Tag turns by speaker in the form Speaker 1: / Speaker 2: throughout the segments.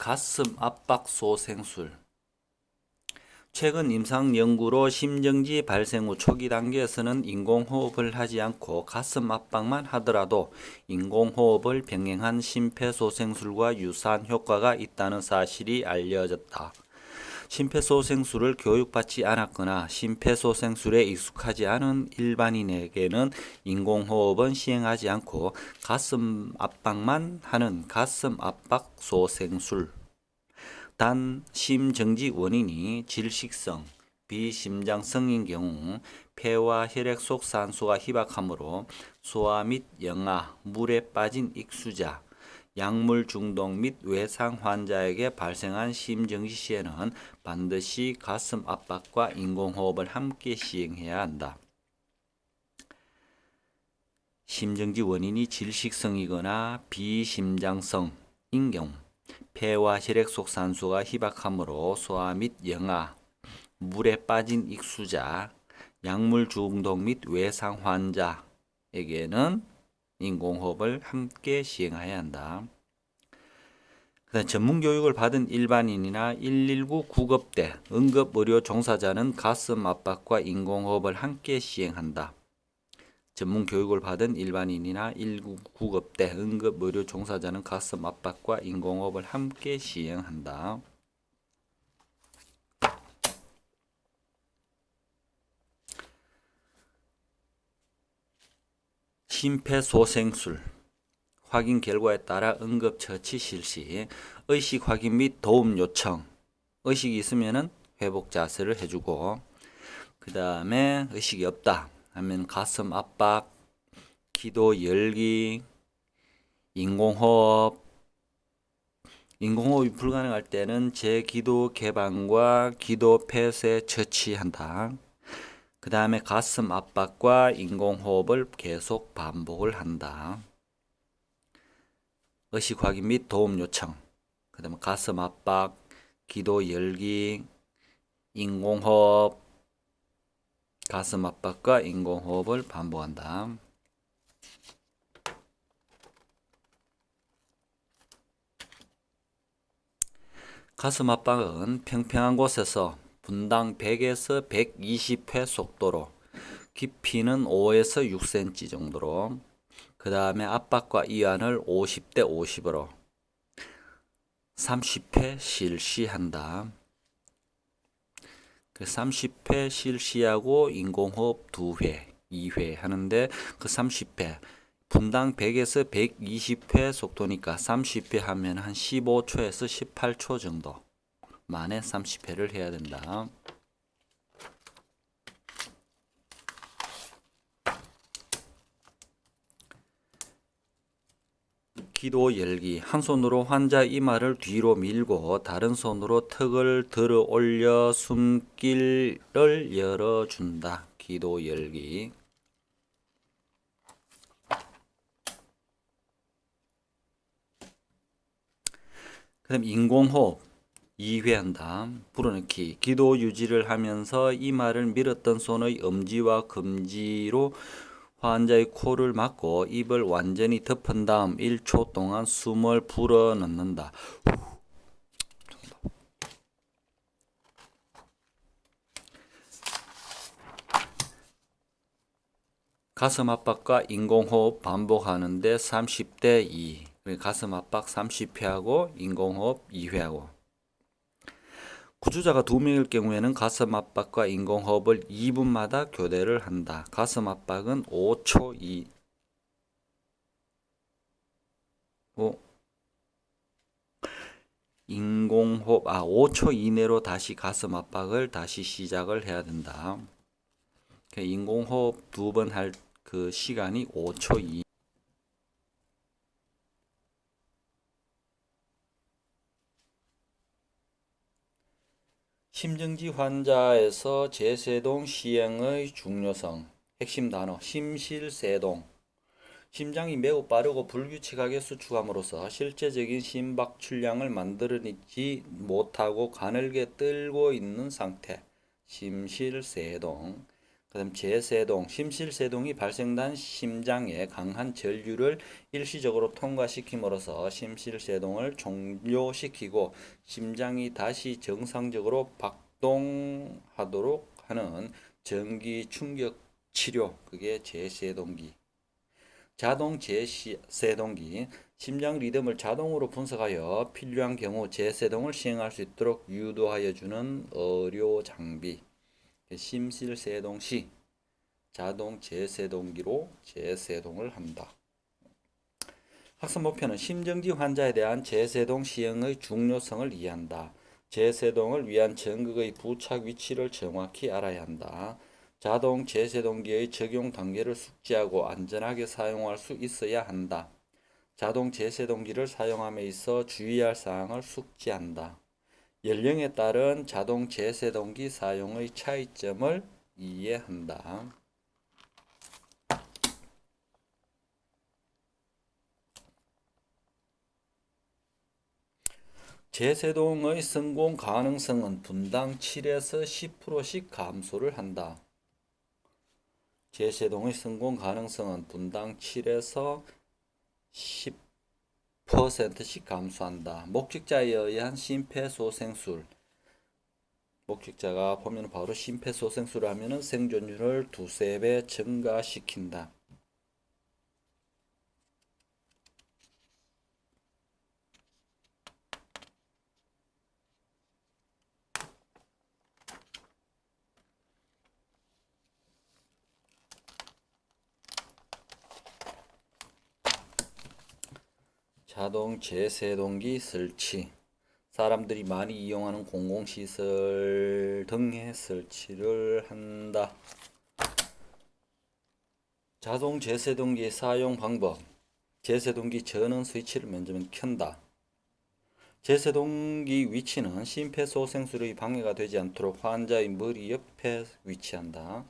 Speaker 1: 가슴 압박 소생술. 최근 임상 연구로 심정지 발생 후 초기 단계에서는 인공호흡을 하지 않고 가슴 압박만 하더라도 인공호흡을 병행한 심폐소생술과 유사한 효과가 있다는 사실이 알려졌다. 심폐소생술을 교육받지 않았거나 심폐소생술에 익숙하지 않은 일반인에게는 인공호흡은 시행하지 않고 가슴 압박만 하는 가슴 압박 소생술. 단 심정지 원인이 질식성, 비심장성인 경우 폐와 혈액 속 산소가 희박하므로 소아 및 영아, 물에 빠진 익수자, 약물 중독 및 외상 환자에게 발생한 심정지 시에는 반드시 가슴 압박과 인공호흡을 함께 시행해야 한다. 심정지 원인이 질식성이거나 비심장성인 경우 폐와 혈액 속 산소가 희박하므로 소아 및 영아, 물에 빠진 익수자, 약물 중독 및 외상 환자에게는 인공호흡을 함께 시행해야 한다. 전문 교육을 받은 일반인이나 119 구급대, 응급의료 종사자는 가슴 압박과 인공호흡을 함께 시행한다. 전문 교육을 받은 일반인이나 119 구급대, 응급의료 종사자는 가슴 압박과 인공호흡을 함께 시행한다. 심폐소생술 확인 결과에 따라 응급처치 실시, 의식 확인 및 도움 요청. 의식이 있으면 회복 자세를 해주고, 그 다음에 의식이 없다 하면 가슴 압박, 기도 열기, 인공호흡이 불가능할 때는 재기도 개방과 기도 폐쇄 처치한다. 그 다음에 가슴 압박과 인공호흡을 계속 반복을 한다. 의식 확인 및 도움 요청, 그 다음에 가슴 압박, 기도 열기, 인공호흡, 가슴 압박과 인공호흡을 반복한다. 가슴 압박은 평평한 곳에서 분당 100에서 120회 속도로, 깊이는 5에서 6cm 정도로, 그 다음에 압박과 이완을 50대 50으로 30회 실시한다. 30회 실시하고 인공호흡 2회, 2회 하는데 그 30회, 분당 100에서 120회 속도니까 30회 하면 한 15초에서 18초 정도 만에 30회를 해야 된다. 기도 열기. 한 손으로 환자 이마를 뒤로 밀고 다른 손으로 턱을 들어 올려 숨길을 열어준다. 기도 열기. 그 다음 인공호흡 2회 한다. 불어넣기. 기도 유지를 하면서 이마를 밀었던 손의 엄지와 검지로 환자의 코를 막고 입을 완전히 덮은 다음 1초 동안 숨을 불어넣는다. 가슴 압박과 인공호흡 반복하는데 30대 2. 가슴 압박 30회 하고 인공호흡 2회 하고. 구조자가 2명일 경우에는 가슴 압박과 인공호흡을 2분마다 교대를 한다. 가슴 압박은 5초 인공호흡 5초 이내로 다시 가슴 압박을 다시 시작을 해야 된다. 인공호흡 2번 할 그 시간이 5초 이. 심정지 환자에서 제세동 시행의 중요성. 핵심 단어 심실세동. 심장이 매우 빠르고 불규칙하게 수축함으로써 실제적인 심박 출량을 만들어내지 못하고 가늘게 떨고 있는 상태. 심실세동. 그다음 제세동, 심실세동이 발생된 심장에 강한 전류를 일시적으로 통과시킴으로써 심실세동을 종료시키고 심장이 다시 정상적으로 박동하도록 하는 전기 충격 치료, 그게 제세동기. 자동 제세동기, 심장 리듬을 자동으로 분석하여 필요한 경우 제세동을 시행할 수 있도록 유도하여 주는 의료 장비. 심실세동 시 자동 제세동기로 제세동을 한다. 학습 목표는 심정지 환자에 대한 제세동 시행의 중요성을 이해한다. 제세동을 위한 전극의 부착 위치를 정확히 알아야 한다. 자동 제세동기의 적용 단계를 숙지하고 안전하게 사용할 수 있어야 한다. 자동 제세동기를 사용함에 있어 주의할 사항을 숙지한다. 연령에 따른 자동 제세동기 사용의 차이점을 이해한다. 제세동의 성공 가능성은 분당 7에서 10%씩 감소를 한다. 제세동의 성공 가능성은 분당 7에서 10%씩 감소한다. 목적자에 의한 심폐소생술. 목적자가 보면 바로 심폐소생술을 하면 생존율을 2~3배 증가시킨다. 자동 제세동기 설치. 사람들이 많이 이용하는 공공시설 등에 설치를 한다. 자동 제세동기의 사용 방법. 제세동기 전원 스위치를 먼저 켠다. 제세동기 위치는 심폐소생술의 방해가 되지 않도록 환자의 머리 옆에 위치한다.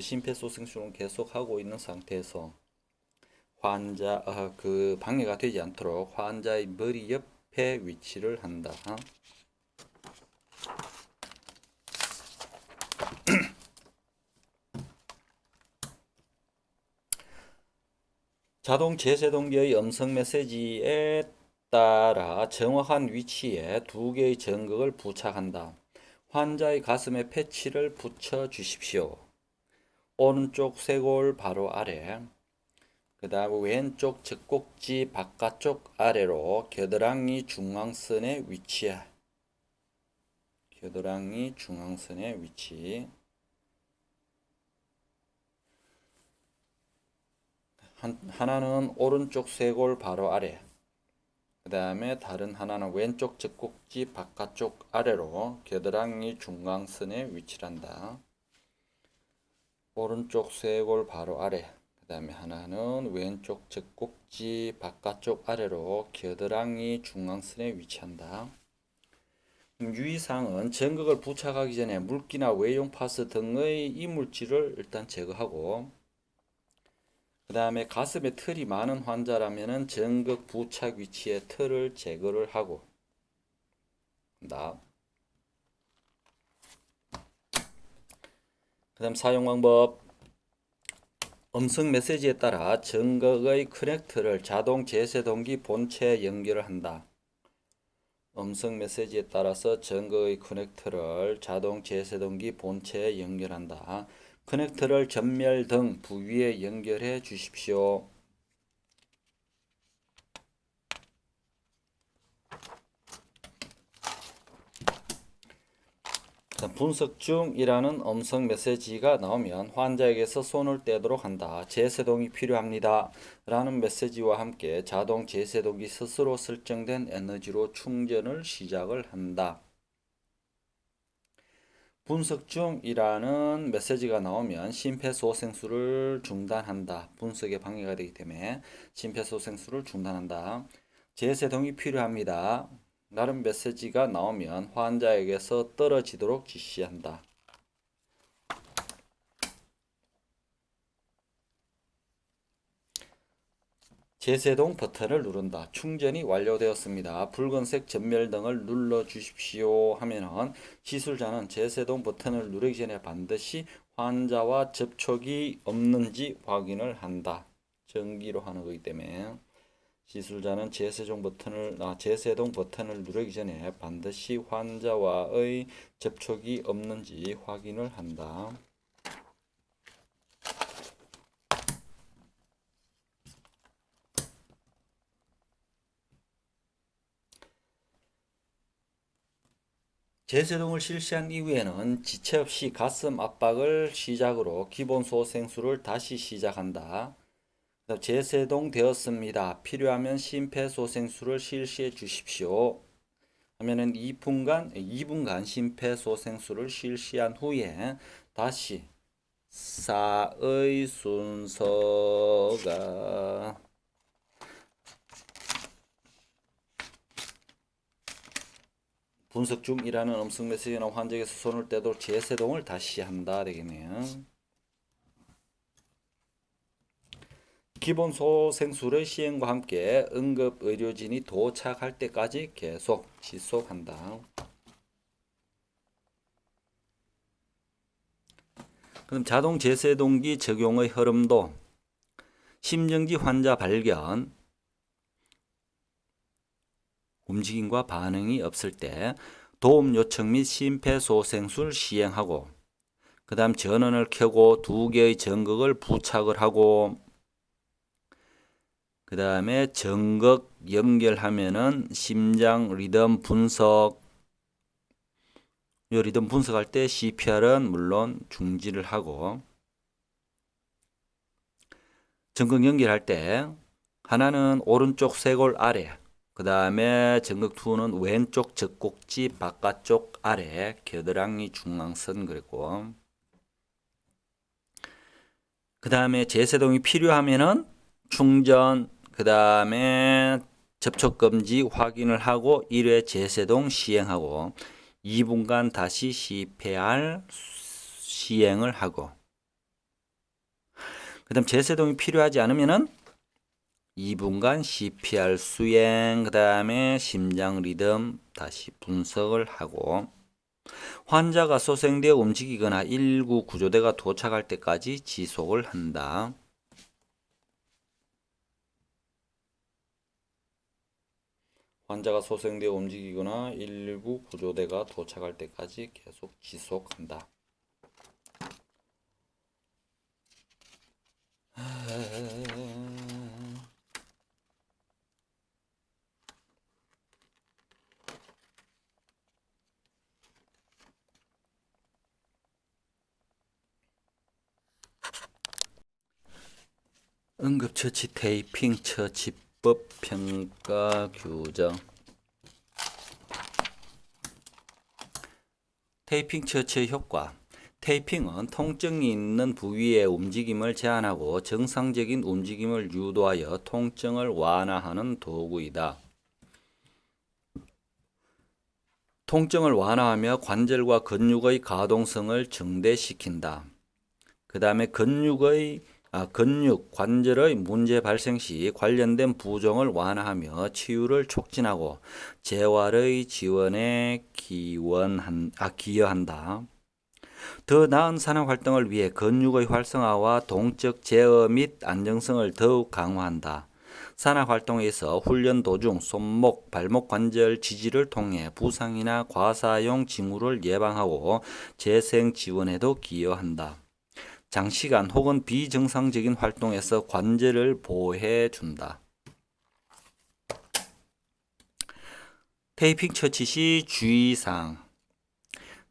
Speaker 1: 심폐소생술은 계속하고 있는 상태에서 방해가 되지 않도록 환자의 머리 옆에 위치를 한다. 자동 제세동기의 음성 메시지에 따라 정확한 위치에 2개의 전극을 부착한다. 환자의 가슴에 패치를 붙여 주십시오. 오른쪽 쇄골 바로 아래, 그 다음 왼쪽 젖꼭지 바깥쪽 아래로 겨드랑이 중앙선의 위치. 겨드랑이 중앙선의 위치. 하나는 오른쪽 쇄골 바로 아래, 그 다음에 다른 하나는 왼쪽 젖꼭지 바깥쪽 아래로 겨드랑이 중앙선에 위치한다. 오른쪽 쇄골 바로 아래, 그 다음에 하나는 왼쪽 젖꼭지 바깥쪽 아래로 겨드랑이 중앙선에 위치한다. 유의사항은 전극을 부착하기 전에 물기나 외용 파스 등의 이물질을 일단 제거하고, 그 다음에 가슴에 털이 많은 환자라면 전극 부착 위치에 털을 제거를 하고 그 다음 사용 방법. 음성 메시지에 따라 전극의 커넥터를 자동 제세동기 본체에 연결을 한다. 음성 메시지에 따라서 전극의 커넥터를 자동 제세동기 본체에 연결한다. 커넥터를 전멸 등 부위에 연결해 주십시오. 분석 중이라는 음성 메시지가 나오면 환자에게서 손을 떼도록 한다. 제세동이 필요합니다. 라는 메시지와 함께 자동 제세동기 스스로 설정된 에너지로 충전을 시작을 한다. 분석 중이라는 메시지가 나오면 심폐소생술을 중단한다. 분석에 방해가 되기 때문에 심폐소생술을 중단한다. 제세동이 필요합니다. 라는 메시지가 나오면 환자에게서 떨어지도록 지시한다. 제세동 버튼을 누른다. 충전이 완료되었습니다. 붉은색 전멸등을 눌러 주십시오 하면은 시술자는 제세동 버튼을 누르기 전에 반드시 환자와 접촉이 없는지 확인을 한다. 전기로 하는 거기 때문에 시술자는 재세동 버튼을 누르기 전에 반드시 환자와의 접촉이 없는지 확인을 한다. 재세동을 실시한 이후에는 지체 없이 가슴 압박을 시작으로 기본 소생술을 다시 시작한다. 재세동 되었습니다. 필요하면 심폐소생술을 실시해 주십시오. 하면은 2분간 심폐소생술을 실시한 후에 다시 사의 순서가 분석 중이라는 음성 메시지나 환자에게서 손을 떼도록 재세동을 다시 한다 되겠네요. 기본 소생술의 시행과 함께 응급의료진이 도착할 때까지 계속 지속한다. 그럼 자동 재세동기 적용의 흐름도 심정지 환자 발견, 움직임과 반응이 없을 때 도움 요청 및 심폐소생술 시행하고, 그 다음 전원을 켜고 2개의 전극을 부착을 하고, 그 다음에 전극 연결하면은 심장 리듬 분석, 이 리듬 분석할 때 CPR은 물론 중지를 하고, 전극 연결할 때 하나는 오른쪽 쇄골 아래, 그 다음에 전극 2는 왼쪽 젖꼭지 바깥쪽 아래, 겨드랑이 중앙선 그랬고, 그 다음에 재세동이 필요하면은 충전, 그 다음에 접촉금지 확인을 하고 1회 재세동 시행하고 2분간 다시 CPR 시행을 하고, 그 다음 재세동이 필요하지 않으면은 2분간 CPR 수행, 그 다음에 심장 리듬 다시 분석을 하고, 환자가 소생되어 움직이거나 119 구조대가 도착할 때까지 지속을 한다. 환자가 소생되어 움직이거나 119 구조대가 도착할 때까지 계속 지속한다. 응급처치 테이핑 처치법 평가 규정. 테이핑 처치의 효과. 테이핑은 통증이 있는 부위의 움직임을 제한하고 정상적인 움직임을 유도하여 통증을 완화하는 도구이다. 통증을 완화하며 관절과 근육의 가동성을 증대시킨다. 그 다음에 근육, 관절의 문제 발생 시 관련된 부종을 완화하며 치유를 촉진하고 재활의 지원에 기여한다. 더 나은 산업 활동을 위해 근육의 활성화와 동적 제어 및 안정성을 더욱 강화한다. 산업 활동에서 훈련 도중 손목, 발목 관절 지지를 통해 부상이나 과사용 징후를 예방하고 재생 지원에도 기여한다. 장시간 혹은 비정상적인 활동에서 관절을 보호해 준다. 테이핑 처치 시 주의사항.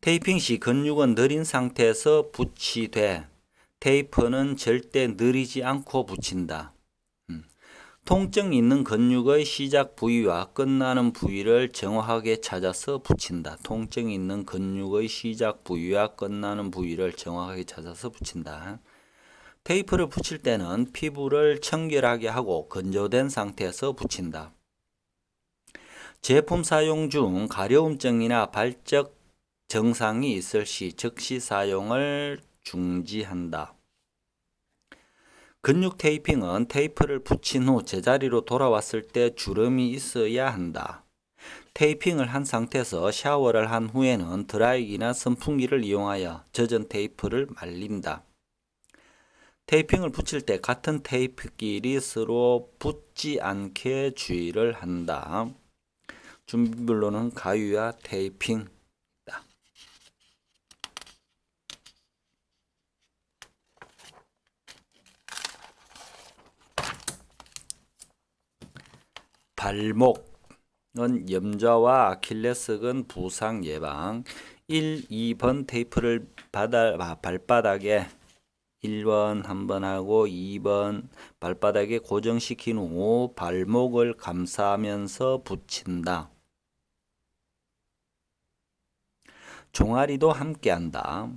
Speaker 1: 테이핑 시 근육은 느린 상태에서 붙이되 테이프는 절대 느리지 않고 붙인다. 통증이 있는 근육의 시작 부위와 끝나는 부위를 정확하게 찾아서 붙인다. 통증이 있는 근육의 시작 부위와 끝나는 부위를 정확하게 찾아서 붙인다. 테이프를 붙일 때는 피부를 청결하게 하고 건조된 상태에서 붙인다. 제품 사용 중 가려움증이나 발적 증상이 있을 시 즉시 사용을 중지한다. 근육 테이핑은 테이프를 붙인 후 제자리로 돌아왔을 때 주름이 있어야 한다. 테이핑을 한 상태에서 샤워를 한 후에는 드라이기나 선풍기를 이용하여 젖은 테이프를 말린다. 테이핑을 붙일 때 같은 테이프끼리 서로 붙지 않게 주의를 한다. 준비물로는 가위와 테이핑. 발목은 염좌와 아킬레스건 부상 예방. 1, 2번 테이프를 발바닥에 1번 한 번 하고 2번 발바닥에 고정시킨 후 발목을 감싸면서 붙인다. 종아리도 함께 한다.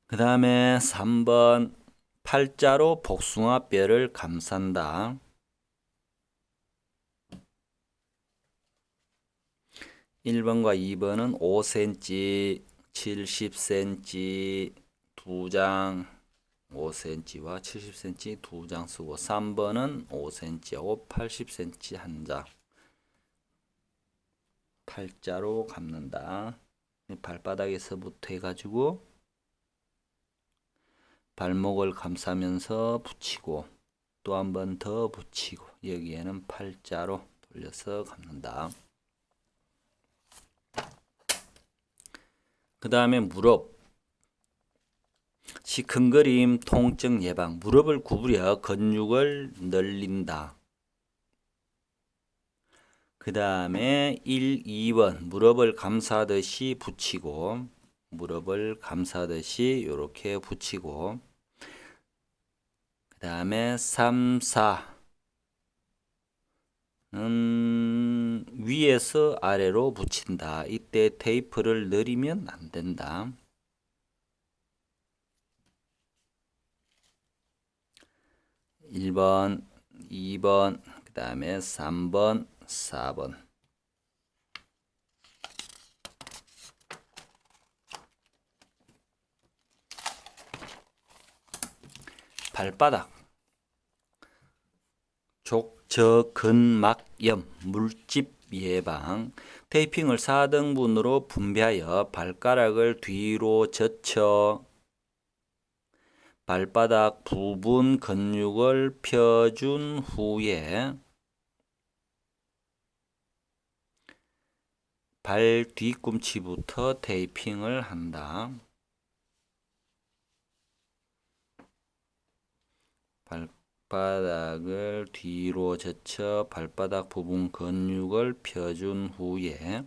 Speaker 1: 그 다음에 3번 팔자로 복숭아뼈를 감싼다. 1번과 2번은 5cm, 70cm 2장, 5cm와 70cm 2장 쓰고 3번은 5cm하고 80cm 한 장. 팔자로 감는다. 발바닥에서부터 해가지고 발목을 감싸면서 붙이고 또 한 번 더 붙이고 여기에는 팔자로 돌려서 감는다. 그 다음에 무릎. 시큰거림, 통증 예방. 무릎을 구부려 근육을 늘린다. 그 다음에 1, 2번 무릎을 감싸듯이 붙이고 무릎을 감싸듯이 이렇게 붙이고 그 다음에 3, 4는 위에서 아래로 붙인다. 이때 테이프를 내리면 안 된다. 1번, 2번, 그 다음에 3번, 4번. 발바닥. 족저근막염, 물집 예방. 테이핑을 4등분으로 분배하여 발가락을 뒤로 젖혀 발바닥 부분 근육을 펴준 후에 발 뒤꿈치부터 테이핑을 한다. 발바닥을 뒤로 젖혀 발바닥 부분 근육을 펴준 후에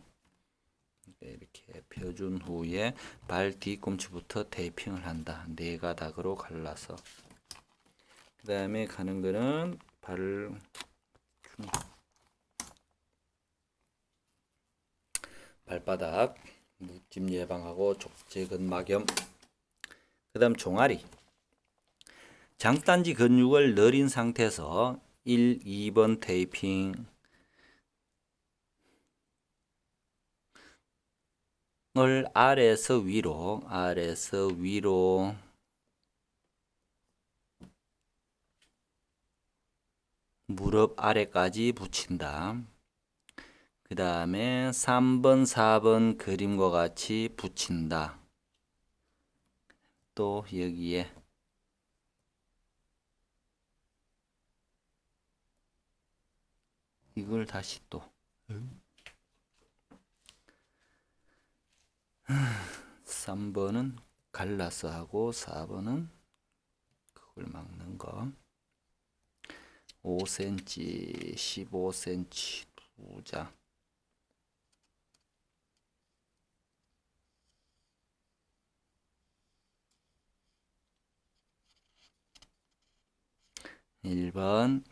Speaker 1: 이렇게 펴준 후에 발 뒤꿈치부터 테이핑을 한다. 4가닥으로 갈라서. 그 다음에 가는 거는 발바닥 묵집 예방하고 족저근막염. 그 다음 종아리. 장단지 근육을 늘린 상태에서 1, 2번 테이핑 을 아래에서 위로 무릎 아래까지 붙인다. 그 다음에 3번, 4번 그림과 같이 붙인다. 또 여기에 이걸 다시 또 3번은 갈라서 하고 4번은 그걸 막는 거. 5cm, 15cm 2장. 일 번,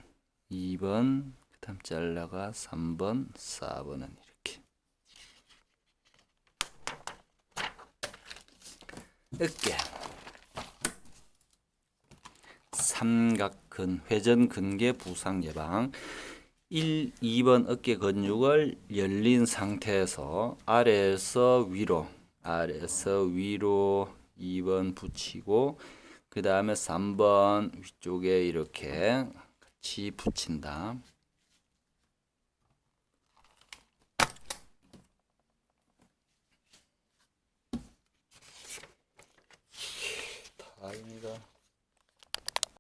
Speaker 1: 2번, 그 다음 잘라가 3번, 4번은 이렇게. 어깨. 삼각근, 회전근개 부상 예방. 1, 2번 어깨 근육을 열린 상태에서 아래에서 위로 2번 붙이고 그 다음에 3번 위쪽에 이렇게 같이 붙인다. 감사합니다.